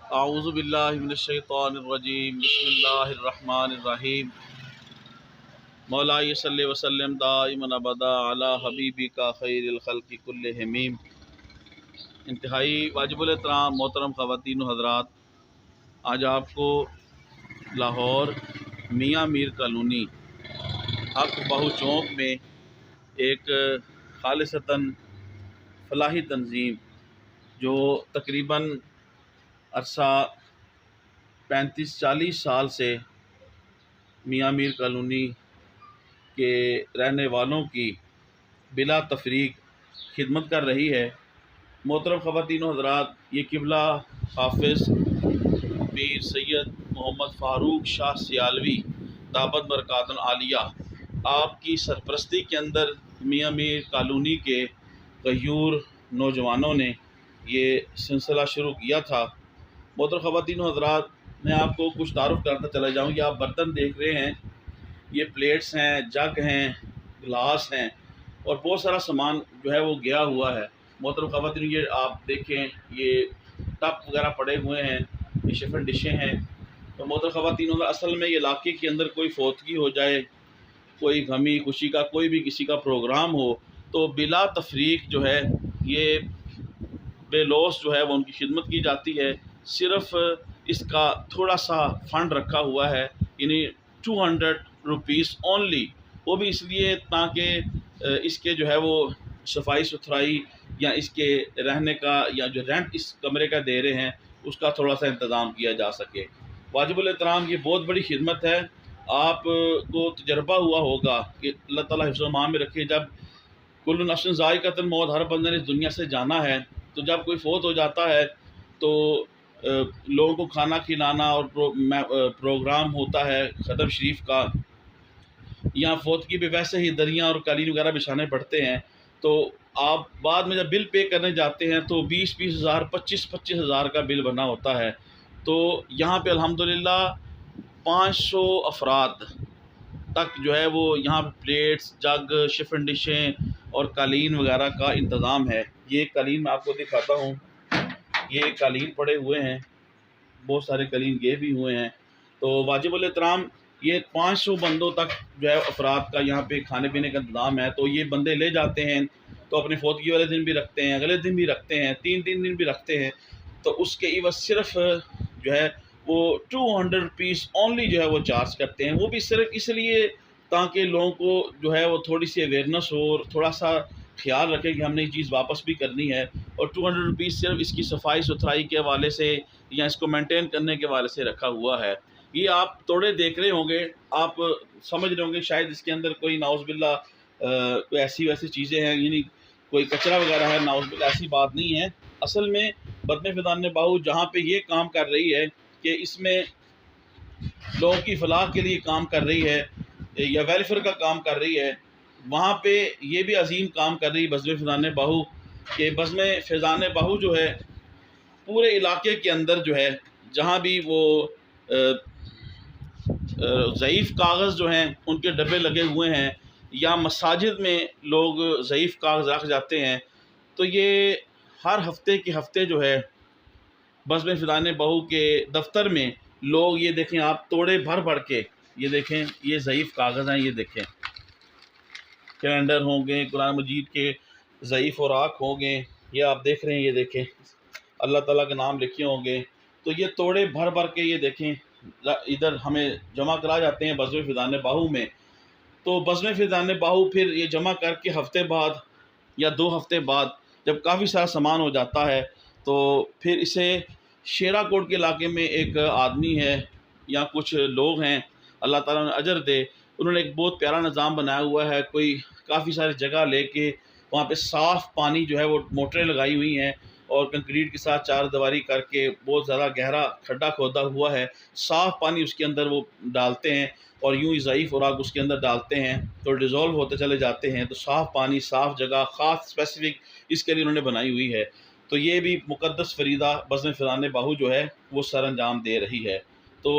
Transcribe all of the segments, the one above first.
आऊज़ु बिल्लाहि मिनश शैतानिर रजीम बिस्मिल्लाहिर्रहमानिर्रहीम मौला सल्लि व सल्लिम दाइमन अबदा अला हबीबिका खैरिल खल्क़ि कुल्लिहिम। इंतहाई वाजिबुल एहतराम मोहतरम ख़वातीन व हज़रात, आज आपको लाहौर मियाँ मीर कॉलोनी हक बाहू चौक में एक खालिसतन फलाही तंजीम जो तकरीबन अरसा 35-40 साल से मियाँ मीर कॉलोनी के रहने वालों की बिला तफरीक खिदमत कर रही है। मोहतरम ख़वातीन व हज़रात, ये किबला हाफिज़ मीर सैयद मोहम्मद फ़ारूक शाह सियालवी दाबत बरकातुल आलिया आपकी सरपरस्ती के अंदर मियाँ मीर कॉलोनी के गयूर नौजवानों ने ये सिलसिला शुरू किया था। मोहतरम ख़वातीन व हज़रात, मैं आपको कुछ तारुफ करता चला जाऊँ। ये आप बर्तन देख रहे हैं, ये प्लेट्स हैं, जग हैं, गिलास हैं और बहुत सारा सामान जो है वो गया हुआ है। मोहतरम ख़वातीन, ये आप देखें, ये टप वगैरह पड़े हुए हैं, ये शिफन डिशें हैं। तो मोहतरम ख़वातीन, असल में ये इलाके के अंदर कोई फोतगी हो जाए, कोई गमी खुशी का कोई भी किसी का प्रोग्राम हो, तो बिला तफरीक जो है ये बेलौस जो है वो उनकी खिदमत की जाती है। सिर्फ़ इसका थोड़ा सा फ़ंड रखा हुआ है, यानी 200 रुपीज़ ओनली। वो भी इसलिए ताकि इसके जो है वो सफाई सुथराई या इसके रहने का या जो रेंट इस कमरे का दे रहे हैं उसका थोड़ा सा इंतज़ाम किया जा सके। वाजिबुल एहतराम, ये बहुत बड़ी खिदमत है। आपको तजर्बा हुआ होगा कि अल्लाह ताला हिफ्ज़-ओ मान में रखे, जब कुल्लु नफ्सिन ज़ाइक़तुल मौत, हर बंदे ने इस दुनिया से जाना है, तो जब कोई फ़ौत हो जाता है तो लोगों को खाना खिलाना और प्रोग्राम होता है ख़त्म शरीफ का, या फ़ौतगी पे वैसे ही दरियाँ और कालीन वगैरह बिछाने पड़ते हैं। तो आप बाद में जब बिल पे करने जाते हैं तो 20-20 हज़ार, 25-25 हज़ार का बिल बना होता है। तो यहाँ पे अल्हम्दुलिल्लाह 500 अफराद तक जो है वो यहाँ पे प्लेट्स, जग, शिफन डिशें और कालीन वगैरह का इंतज़ाम है। ये कालीन मैं आपको दिखाता हूँ, ये कालीन पड़े हुए हैं, बहुत सारे कालीन गए भी हुए हैं। तो वाजिबुल एहतराम, ये 500 बंदों तक जो है अफराद का यहाँ पे खाने पीने का इंतज़ाम है। तो ये बंदे ले जाते हैं, तो अपनी फौतगी वाले दिन भी रखते हैं, अगले दिन भी रखते हैं, 3-3 दिन भी रखते हैं। तो उसके इवज़ सिर्फ जो है वो 200 रुपीज़ ओनली जो है वो चार्ज करते हैं। वो भी सिर्फ इसलिए ताकि लोगों को जो है वो थोड़ी सी अवेयरनेस हो और थोड़ा सा ख्याल रखें कि हमने ये चीज़ वापस भी करनी है। और 200 रुपीज़ सिर्फ इसकी सफाई सुथराई के हवाले से या इसको मेंटेन करने के हवाले से रखा हुआ है। ये आप तोड़े देख रहे होंगे, आप समझ रहे होंगे शायद इसके अंदर कोई नाउज़ुबिल्लाह कोई ऐसी वैसी चीज़ें हैं, यानी कोई कचरा वगैरह है। नाउज़ुबिल्लाह, ऐसी बात नहीं है। असल में बदन फ़िदान बाहू जहाँ पे ये काम कर रही है कि इसमें लोगों की फलाह के लिए काम कर रही है या वेलफेयर का काम कर रही है, वहाँ पे ये भी अजीम काम कर रही है बज़्म फ़िज़ान बाहू। कि बज़्म फ़िज़ान बाहू जो है पूरे इलाके के अंदर जो है जहाँ भी वो ज़ईफ़ कागज़ जो हैं उनके डब्बे लगे हुए हैं, या मसाजिद में लोग ज़ईफ़ कागज़ रख जाते हैं, तो ये हर हफ्ते के हफ्ते जो है बज़्म फ़िज़ान बाहू के दफ्तर में लोग, ये देखें आप, तोड़े भर भर के, ये देखें, ये ज़ईफ़ कागज़ हैं, ये देखें, कैलेंडर होंगे, कुरान मजीद के ज़ईफ़ औराक होंगे, ये आप देख रहे हैं, ये देखें अल्लाह ताला के नाम लिखे होंगे। तो ये तोड़े भर भर के ये देखें इधर हमें जमा करा जाते हैं बज़्म फ़िज़ान बाहू में। तो बज़्म फ़िज़ान बाहू फिर ये जमा करके हफ़्ते बाद या 2 हफ़्ते बाद जब काफ़ी सारा सामान हो जाता है, तो फिर इसे शेराकोट के इलाके में एक आदमी है या कुछ लोग हैं, अल्लाह ताला उन्हें अजर दे, उन्होंने एक बहुत प्यारा निज़ाम बनाया हुआ है। कोई काफ़ी सारी जगह लेके वहाँ पे साफ़ पानी जो है वो मोटरें लगाई हुई हैं और कंक्रीट के साथ चार दीवारी करके बहुत ज़्यादा गहरा खड्डा खोदा हुआ है, साफ़ पानी उसके अंदर वो डालते हैं और यूँ ही ज़ईफ़ खुराक उसके अंदर डालते हैं तो डिज़ोल्व होते चले जाते हैं। तो साफ़ पानी, साफ़ जगह ख़ास स्पेसिफ़िक इसके लिए उन्होंने बनाई हुई है। तो ये भी मुक़द्दस फ़रीदा बज़्म फ़िज़ान बाहू जो है वो सर अंजाम दे रही है। तो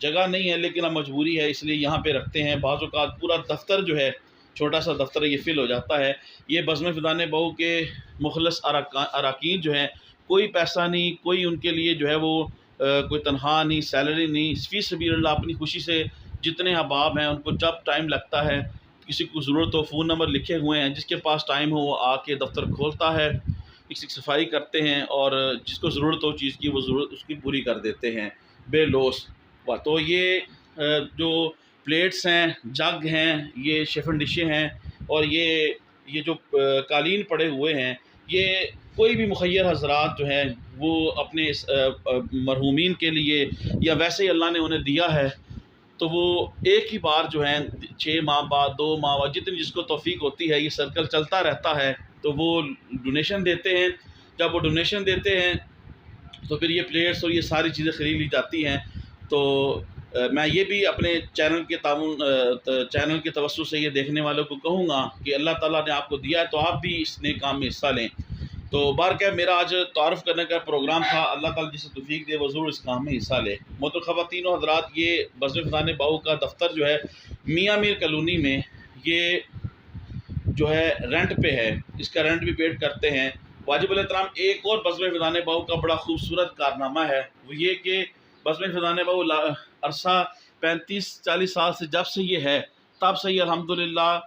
जगह नहीं है लेकिन अब मजबूरी है, इसलिए यहाँ पे रखते हैं। बाज़ औक़ात पूरा दफ्तर जो है, छोटा सा दफ्तर है, ये फ़िल हो जाता है। ये बज़्म फ़िज़ान बाहू के मुख़लस अराकीन जो हैं, कोई पैसा नहीं, कोई उनके लिए जो है वो कोई तनख्वाह नहीं, सैलरी नहीं, फ़ी सबीलिल्लाह अपनी खुशी से जितने अहबाब हैं उनको जब टाइम लगता है, किसी को ज़रूरत हो, फ़ोन नंबर लिखे हुए हैं, जिसके पास टाइम हो वो आके दफ्तर खोलता है, इसकी सफाई करते हैं और जिसको ज़रूरत हो चीज़ की वो ज़रूरत उसकी पूरी कर देते हैं बेलौस। तो ये जो प्लेट्स हैं, जग हैं, ये शेफ़न डिशें हैं और ये जो कालीन पड़े हुए हैं, ये कोई भी मुखय्यर हज़रात जो हैं वो अपने इस मरहूमीन के लिए या वैसे ही अल्लाह ने उन्हें दिया है तो वो एक ही बार जो है 6 माह बाद, 2 माह बाद, जितनी जिसको तौफ़ीक होती है, ये सर्कल चलता रहता है, तो वो डोनेशन देते हैं। जब वो डोनेशन देते हैं तो फिर ये प्लेट्स और ये सारी चीज़ें ख़रीद ली जाती हैं। तो मैं ये भी अपने चैनल के तवज्जुह से ये देखने वालों को कहूँगा कि अल्लाह ताला ने आपको दिया है तो आप भी इस नेक काम में हिस्सा लें। तो बारक़ मेरा आज तारुफ़ करने का प्रोग्राम था, अल्लाह ताला जिसे तौफ़ीक दे वो ज़रूर इस काम में हिस्सा ले। मोहतरम ख़वातीन व हज़रात, ये बज़्म फ़िज़ान बाहू का दफ्तर जो है मियाँ मीर कॉलोनी में, ये जो है रेंट पे है, इसका रेंट भी पेड करते हैं। वाजिबुल एहतराम एक और बज़्म फ़िज़ान बाहू का बड़ा खूबसूरत कारनामा है, वो ये कि बज़्म फ़िज़ान बाहू अरसा 35-40 साल से जब से ये है तब से ये अल्हम्दुलिल्लाह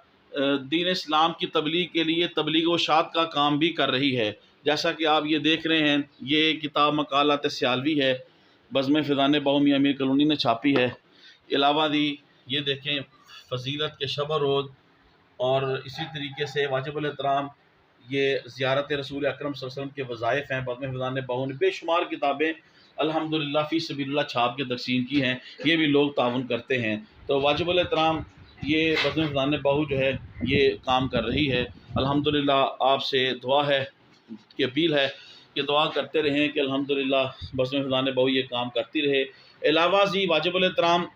दीन इस्लाम की तबलीग के लिए तबलीग व शात का काम भी कर रही है। जैसा कि आप ये देख रहे हैं, ये किताब मकालात सियालवी है, बज़्म फ़िज़ान बाहू मियाँ मीर कॉलोनी ने छापी है। अलावा दी ये देखें फ़जीलत के शब रोज़ और इसी तरीके से वाजिबुल एहतराम ये ज़ियारत रसूल अकरम सल्लल्लाहु अलैहि वसल्लम के वज़ाइफ़ हैं। बज़्म फ़िज़ान बाहू ने बेशुमार किताबें अल्हम्दुलिल्लाह फ़ी सबीलिल्लाह छाप के तक़सीम की हैं, ये भी लोग ताउन करते हैं। तो वाजिबुल एहतराम ये बज़्म फ़िज़ान बाहू जो है ये काम कर रही है। अल्हम्दुलिल्लाह आपसे दुआ है कि अपील है कि दुआ करते रहें कि अल्हम्दुलिल्लाह बज़्म फ़िज़ान बाहू ये काम करती रहे। अलावा जी वाजिबुल एहतराम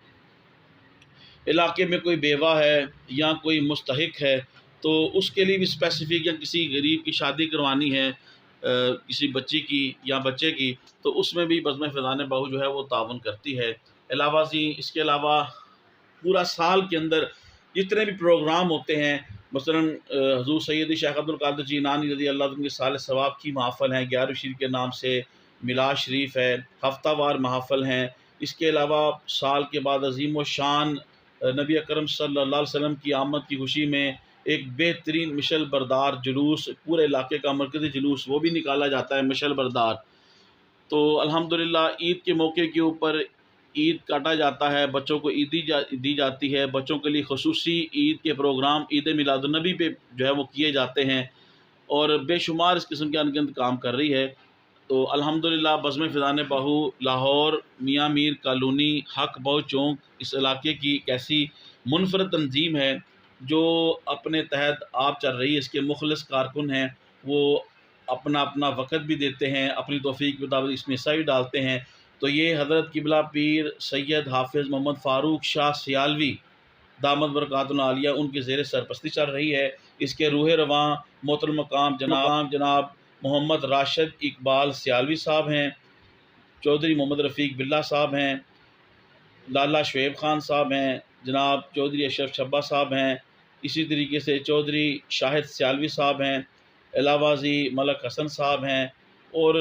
इलाके में कोई बेवा है या कोई मुस्तहिक है तो उसके लिए भी स्पेसिफ़िक, या किसी गरीब की शादी करवानी है किसी बच्ची की या बच्चे की, तो उसमें भी बज़्म फ़िज़ान बाहू जो है वो ताउन करती है। अलावा जी इसके अलावा पूरा साल के अंदर जितने भी प्रोग्राम होते हैं, मसलन हज़ूर सैयदी शेख अब्दुल कादिर जीलानी रज़ी अल्लाह अन्हु के साल सवाब की महफ़िल हैं, 11 शरीफ के नाम से मिलाद शरीफ है, हफ्तावार महफ़िल हैं। इसके अलावा साल के बाद अज़ीम व शान नबी अकरम सल्लल्लाहु अलैहि वसल्लम की आमद की खुशी में एक बेहतरीन मिशल बरदार जुलूस, पूरे इलाके का मरकज़ी जुलूस वो भी निकाला जाता है, मिशल बरदार। तो अल्हम्दुलिल्लाह ईद के मौके के ऊपर ईद काटा जाता है, बच्चों को ईद दी जाती है, बच्चों के लिए ख़ुसूसी ईद के प्रोग्राम ईद मिलादुन्नबी पे जो है वो किए जाते हैं और बेशुमार इस किस्म के अनगिनत काम कर रही है। तो अल्हम्दुलिल्लाह बज़्म फ़िज़ान बाहू लाहौर मियाँ मीर कॉलोनी हक बहु चौक इस इलाके की एक ऐसी मुनफ़रद तंजीम है जो अपने तहत आप चल रही है, इसके मुखलिस कारकुन हैं, वो अपना अपना वक़्त भी देते हैं, अपनी तौफ़ीक के मुताबिक इसमें हिस्सा भी डालते हैं। तो ये हज़रत क़िबला पीर सैयद हाफ़िज़ मोहम्मद फ़ारूक शाह सियालवी दामद बरकातुहु आलिया उनकी ज़ेर सरपरस्ती चल रही है। इसके रूह रवां मोहतरम मकाम जनाब मोहम्मद राशिद इकबाल सियालवी साहब हैं, चौधरी मोहम्मद रफ़ीक बिल्ला साहब हैं, लाला शुएब ख़ान साहब हैं, जनाब चौधरी अशरफ शब्बा साहब हैं, इसी तरीके से चौधरी शाहिद सियालवी साहब हैं, अलावा जी मलक हसन साहब हैं और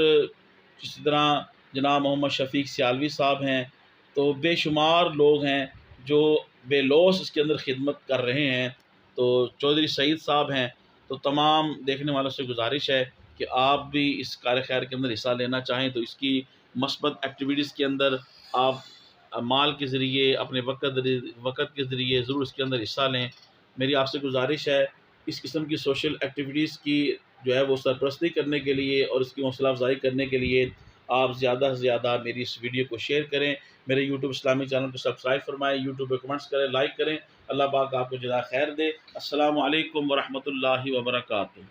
इसी तरह जनाब मोहम्मद शफ़ीक सियालवी साहब हैं। तो बेशुमार लोग हैं जो बेलौस इसके अंदर खिदमत कर रहे हैं। तो चौधरी सईद साहब हैं। तो तमाम देखने वालों से गुजारिश है कि आप भी इस कार खैर के अंदर हिस्सा लेना चाहें तो इसकी मस्बत एक्टिविटीज़ के अंदर आप माल के ज़रिए, अपने वक़्त के ज़रिए ज़रूर इसके अंदर हिस्सा लें। मेरी आपसे गुजारिश है इस किस्म की सोशल एक्टिविटीज़ की जो है वो सरपरस्ती करने के लिए और इसकी हौसला अफ़ज़ाई करने के लिए आप ज़्यादा से ज़्यादा मेरी इस वीडियो को शेयर करें, मेरे यूट्यूब इस्लामिक चैनल को सब्सक्राइब फरमाएँ, यूट्यूब पे कमेंट्स करें, लाइक करें। अल्लाह पाक आपको जज़ाए खैर दे। अस्सलामु अलैकुम व रहमतुल्लाहि व बरकातुहू।